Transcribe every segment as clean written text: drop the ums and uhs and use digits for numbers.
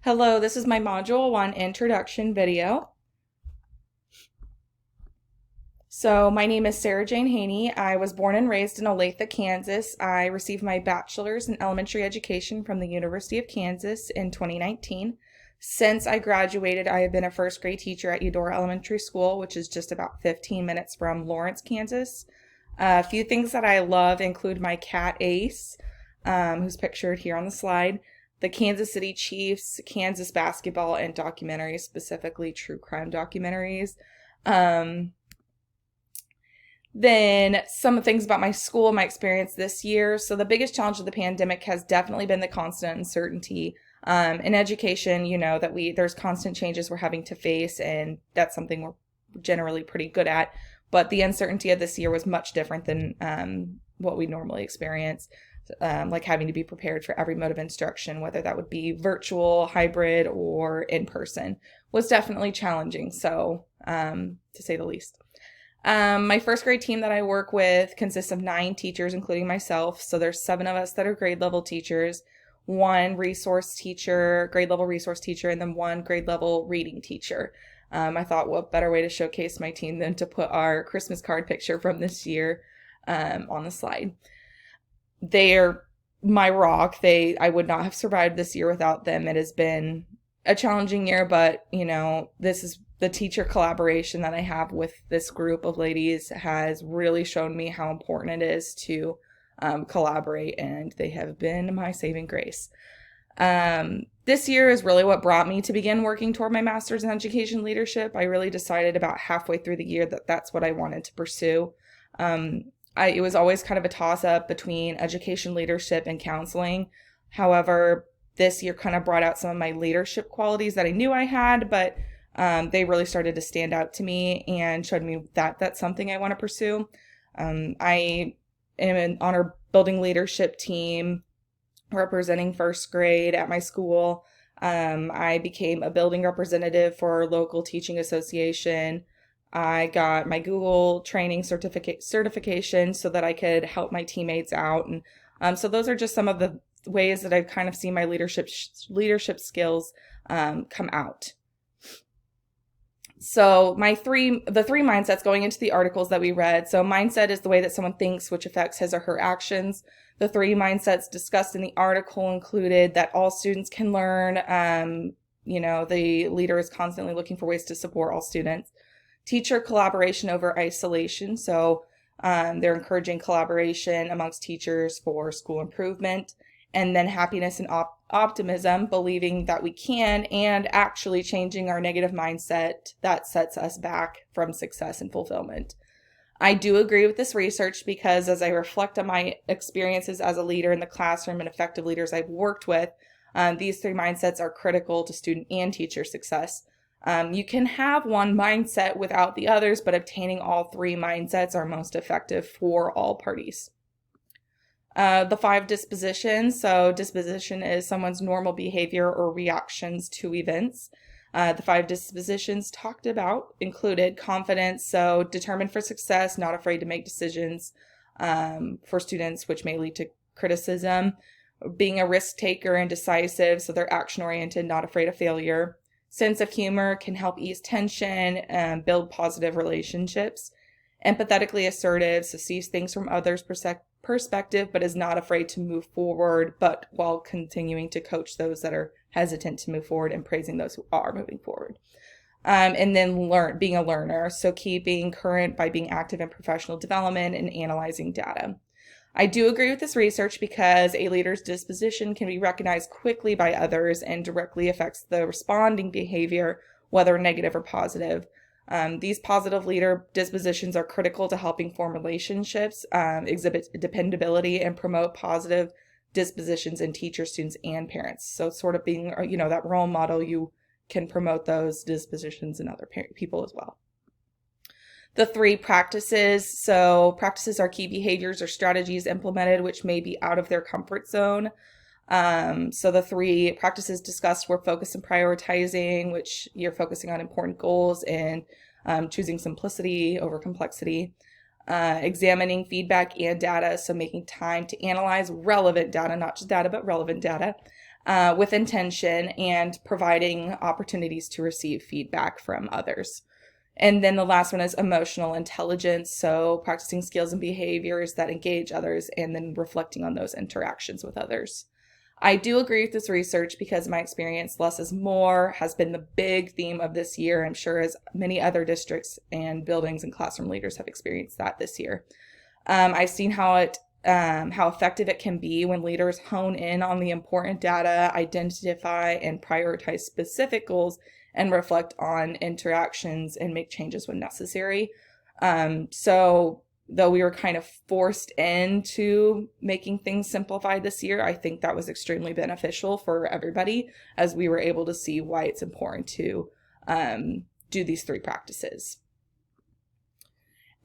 Hello, this is my Module 1 introduction video. So my name is Sarah Jane Haney. I was born and raised in Olathe, Kansas. I received my bachelor's in elementary education from the University of Kansas in 2019. Since I graduated, I have been a first grade teacher at Eudora Elementary School, which is just about 15 minutes from Lawrence, Kansas. A few things that I love include my cat Ace, who's pictured here on the slide, the Kansas City Chiefs, Kansas basketball, and documentaries, specifically true crime documentaries. Then some things about my school, my experience this year. So the biggest challenge of the pandemic has definitely been the constant uncertainty. In education, that there's constant changes we're having to face, and that's something we're generally pretty good at. But the uncertainty of this year was much different than what we normally experience, like having to be prepared for every mode of instruction, whether that would be virtual, hybrid, or in person, was definitely challenging, so to say the least. My first grade team that I work with consists of 9 teachers, including myself. So there's 7 of us that are grade level teachers, 1 resource teacher, grade level resource teacher, and then 1 grade level reading teacher. I thought, what better way to showcase my team than to put our Christmas card picture from this year on the slide. They are my rock. I would not have survived this year without them. It has been a challenging year, but this is the teacher collaboration that I have with this group of ladies has really shown me how important it is to collaborate, and they have been my saving grace. This year is really what brought me to begin working toward my master's in education leadership. I really decided about halfway through the year that that's what I wanted to pursue. It was always kind of a toss-up between education leadership and counseling. However, this year kind of brought out some of my leadership qualities that I knew I had, but they really started to stand out to me and showed me that that's something I want to pursue. I am on our building leadership team representing first grade at my school. I became a building representative for our local teaching association. I got my Google training certification so that I could help my teammates out. And so those are just some of the ways that I've kind of seen my leadership skills come out. So the 3 mindsets going into the articles that we read. So mindset is the way that someone thinks, which affects his or her actions. The 3 mindsets discussed in the article included that all students can learn. The leader is constantly looking for ways to support all students. Teacher collaboration over isolation. So they're encouraging collaboration amongst teachers for school improvement. And then happiness and optimism, believing that we can, and actually changing our negative mindset that sets us back from success and fulfillment. I do agree with this research because as I reflect on my experiences as a leader in the classroom and effective leaders I've worked with, these 3 mindsets are critical to student and teacher success. You can have one mindset without the others, but obtaining all 3 mindsets are most effective for all parties. The 5 dispositions. So disposition is someone's normal behavior or reactions to events. The 5 dispositions talked about included confidence, so determined for success, not afraid to make decisions for students, which may lead to criticism. Being a risk taker and decisive, so they're action-oriented, not afraid of failure. Sense of humor can help ease tension and build positive relationships. Empathetically assertive, so sees things from others' perspective, but is not afraid to move forward, but while continuing to coach those that are hesitant to move forward and praising those who are moving forward. And then being a learner, so keeping current by being active in professional development and analyzing data. I do agree with this research because a leader's disposition can be recognized quickly by others and directly affects the responding behavior, whether negative or positive. These positive leader dispositions are critical to helping form relationships, exhibit dependability, and promote positive dispositions in teachers, students, and parents. So sort of being, that role model, you can promote those dispositions in other people as well. The 3 practices. So practices are key behaviors or strategies implemented which may be out of their comfort zone. So the 3 practices discussed were focus and prioritizing, which you're focusing on important goals and choosing simplicity over complexity. Examining feedback and data, so making time to analyze relevant data, not just data, but relevant data. with intention, and providing opportunities to receive feedback from others. And then the last one is emotional intelligence. So practicing skills and behaviors that engage others and then reflecting on those interactions with others. I do agree with this research because in my experience, less is more has been the big theme of this year. I'm sure as many other districts and buildings and classroom leaders have experienced that this year. I've seen how effective it can be when leaders hone in on the important data, identify and prioritize specific goals, and reflect on interactions and make changes when necessary. So though we were kind of forced into making things simplified this year, I think that was extremely beneficial for everybody as we were able to see why it's important to do these 3 practices.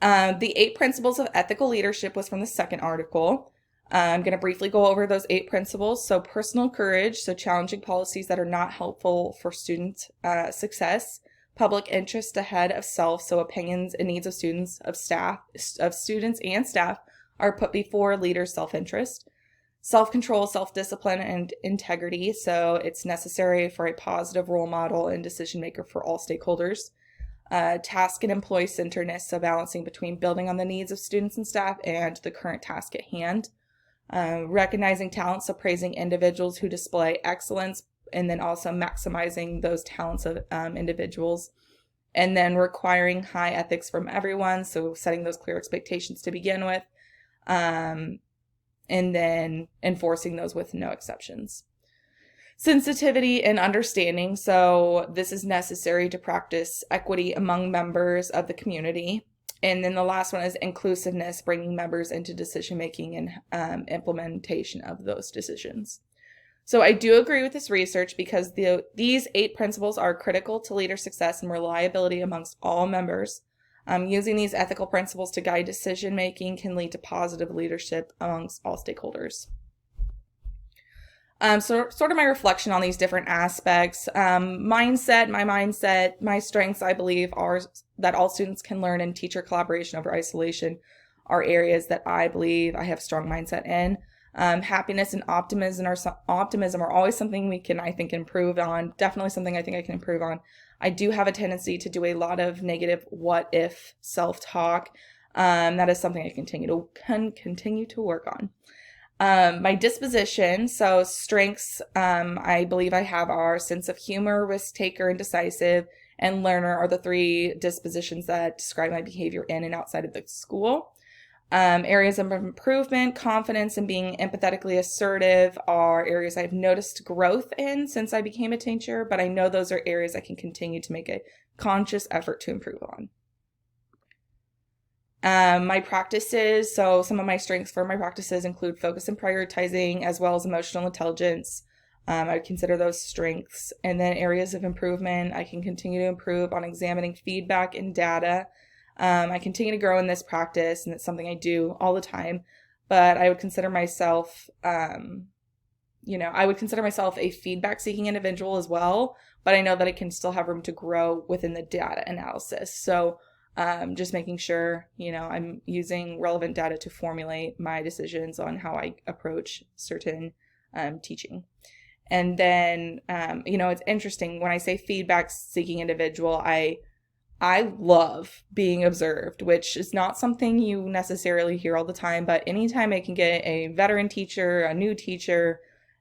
The 8 principles of ethical leadership was from the second article. I'm going to briefly go over those 8 principles. So personal courage, so challenging policies that are not helpful for student success. Public interest ahead of self, so opinions and needs of students, of students and staff are put before leaders' self-interest. Self-control, self-discipline, and integrity, so it's necessary for a positive role model and decision maker for all stakeholders. Task and employee centeredness, so balancing between building on the needs of students and staff and the current task at hand. Recognizing talents, so praising individuals who display excellence, and then also maximizing those talents of individuals. And then requiring high ethics from everyone, so setting those clear expectations to begin with, and then enforcing those with no exceptions. Sensitivity and understanding, so this is necessary to practice equity among members of the community. And then the last one is inclusiveness, bringing members into decision-making and implementation of those decisions. So I do agree with this research because these 8 principles are critical to leader success and reliability amongst all members. Using these ethical principles to guide decision-making can lead to positive leadership amongst all stakeholders. So sort of my reflection on these different aspects. My strengths, I believe, are that all students can learn in teacher collaboration over isolation are areas that I believe I have strong mindset in. Happiness and optimism are always something we can, I think, improve on. Definitely something I think I can improve on. I do have a tendency to do a lot of negative what if self-talk. That is something I continue to work on. My disposition, so strengths, I believe I have are sense of humor, risk taker, and decisive, and learner are the 3 dispositions that describe my behavior in and outside of the school. Areas of improvement, confidence, and being empathetically assertive are areas I've noticed growth in since I became a teacher, but I know those are areas I can continue to make a conscious effort to improve on. My practices, so some of my strengths for my practices include focus and prioritizing, as well as emotional intelligence. I would consider those strengths. And then areas of improvement, I can continue to improve on examining feedback and data. I continue to grow in this practice, and it's something I do all the time. But I would consider myself, I would consider myself a feedback-seeking individual as well. But I know that I can still have room to grow within the data analysis. So just making sure, I'm using relevant data to formulate my decisions on how I approach certain teaching. And then, it's interesting when I say feedback-seeking individual, I love being observed, which is not something you necessarily hear all the time, but anytime I can get a veteran teacher, a new teacher,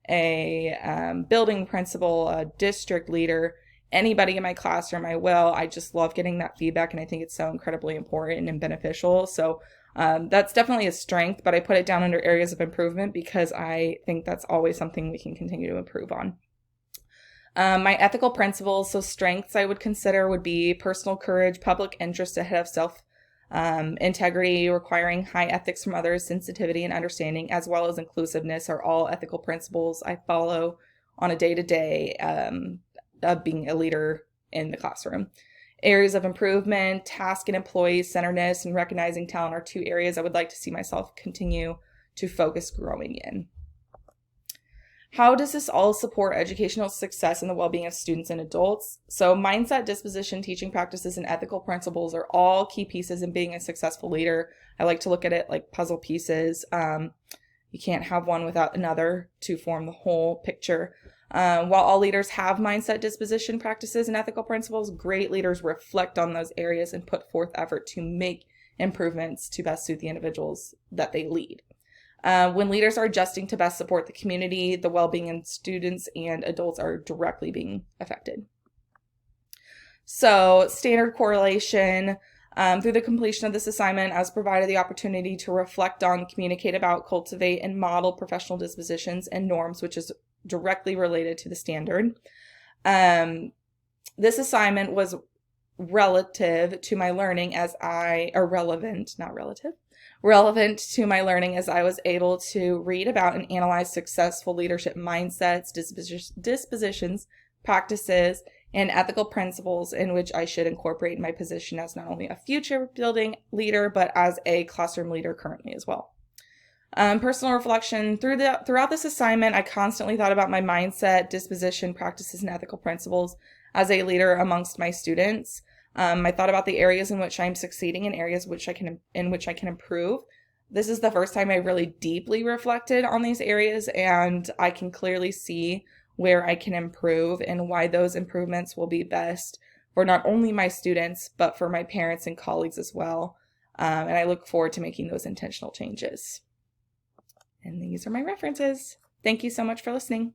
a building principal, a district leader, anybody in my classroom, I just love getting that feedback, and I think it's so incredibly important and beneficial. So that's definitely a strength, but I put it down under areas of improvement because I think that's always something we can continue to improve on. My ethical principles, so strengths I would consider would be personal courage, public interest ahead of self, integrity, requiring high ethics from others, sensitivity and understanding, as well as inclusiveness are all ethical principles I follow on a day-to-day of being a leader in the classroom. Areas of improvement, task and employee centeredness, and recognizing talent are 2 areas I would like to see myself continue to focus growing in. How does this all support educational success and the well-being of students and adults? So mindset, disposition, teaching practices, and ethical principles are all key pieces in being a successful leader. I like to look at it like puzzle pieces. You can't have one without another to form the whole picture. While all leaders have mindset, disposition, practices, and ethical principles, great leaders reflect on those areas and put forth effort to make improvements to best suit the individuals that they lead. When leaders are adjusting to best support the community, the well-being of students and adults are directly being affected. So, standard correlation. Through the completion of this assignment, I was provided the opportunity to reflect on, communicate about, cultivate, and model professional dispositions and norms, which is directly related to the standard. This assignment was relative to my learning relevant to my learning as I was able to read about and analyze successful leadership mindsets, dispositions, practices, and ethical principles in which I should incorporate in my position as not only a future building leader, but as a classroom leader currently as well. Personal reflection. Throughout this assignment, I constantly thought about my mindset, disposition, practices, and ethical principles as a leader amongst my students. I thought about the areas in which I'm succeeding and areas in which I can improve. This is the first time I really deeply reflected on these areas, and I can clearly see where I can improve and why those improvements will be best for not only my students, but for my parents and colleagues as well. And I look forward to making those intentional changes. And these are my references. Thank you so much for listening.